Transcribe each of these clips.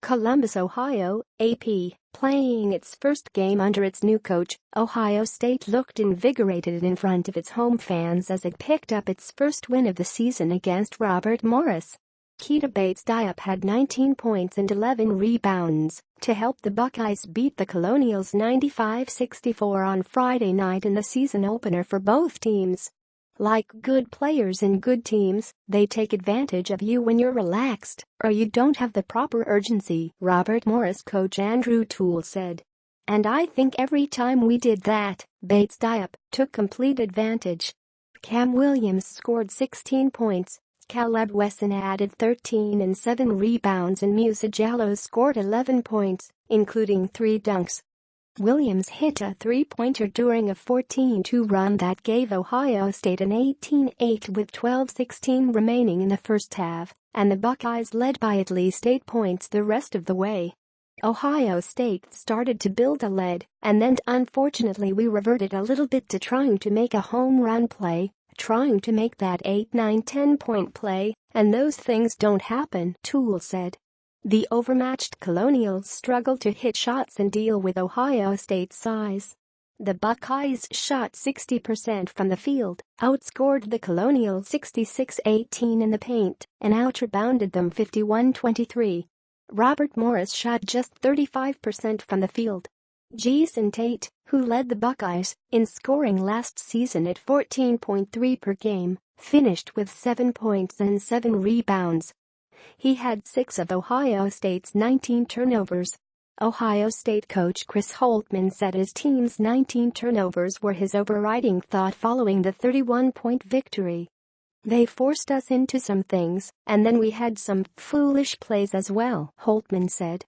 Columbus, Ohio, AP, playing its first game under its new coach, Ohio State looked invigorated in front of its home fans as it picked up its first win of the season against Robert Morris. Keita Bates-Diop had 19 points and 11 rebounds to help the Buckeyes beat the Colonials 95-64 on Friday night in the season opener for both teams. Like good players in good teams, they take advantage of you when you're relaxed or you don't have the proper urgency, Robert Morris coach Andrew Toole said. And I think every time we did that, Bates-Diop took complete advantage. Kam Williams scored 16 points. Kaleb Wesson added 13 and 7 rebounds and Musa Jallow scored 11 points, including 3 dunks. Williams hit a three-pointer during a 14-2 run that gave Ohio State an 18-8 with 12:16 remaining in the first half, and the Buckeyes led by at least 8 points the rest of the way. Ohio State started to build a lead, and then unfortunately we reverted a little bit to trying to make a home run play, trying to make that 8, 9, 10-point play, and those things don't happen, Toole said. The overmatched Colonials struggled to hit shots and deal with Ohio State's size. The Buckeyes shot 60% from the field, outscored the Colonials 66-18 in the paint, and outrebounded them 51-23. Robert Morris shot just 35% from the field. Jason Tate, who led the Buckeyes in scoring last season at 14.3 per game, finished with 7 points and 7 rebounds. He had 6 of Ohio State's 19 turnovers. Ohio State coach Chris Holtmann said his team's 19 turnovers were his overriding thought following the 31-point victory. They forced us into some things, and then we had some foolish plays as well, Holtmann said.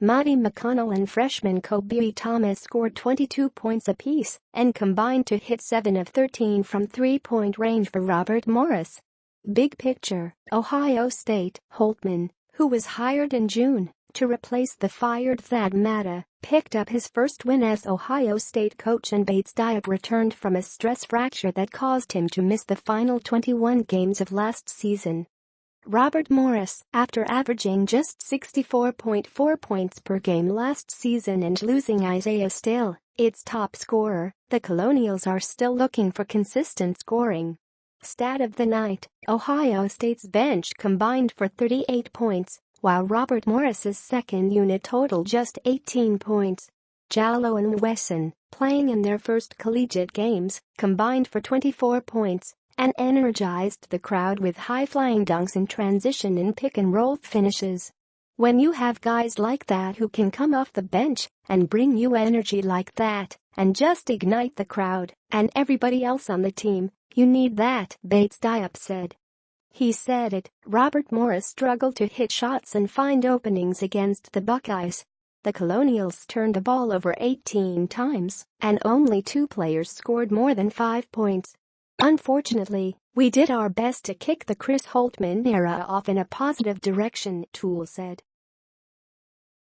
Monty McConnell and freshman Kobe Thomas scored 22 points apiece and combined to hit 7 of 13 from three-point range for Robert Morris. Big picture, Ohio State, Holtmann, who was hired in June to replace the fired Thad Matta, picked up his first win as Ohio State coach, and Bates-Diop returned from a stress fracture that caused him to miss the final 21 games of last season. Robert Morris, after averaging just 64.4 points per game last season and losing Isaiah Stale, its top scorer, the Colonials are still looking for consistent scoring. Stat of the night, Ohio State's bench combined for 38 points, while Robert Morris's second unit totaled just 18 points. Jallow and Wesson, playing in their first collegiate games, combined for 24 points and energized the crowd with high-flying dunks in transition and pick-and-roll finishes. When you have guys like that who can come off the bench and bring you energy like that and just ignite the crowd and everybody else on the team, you need that, Bates-Diop said. He said it, Robert Morris struggled to hit shots and find openings against the Buckeyes. The Colonials turned the ball over 18 times, and only 2 players scored more than 5 points. Unfortunately, we did our best to kick the Chris Holtmann era off in a positive direction, Toole said.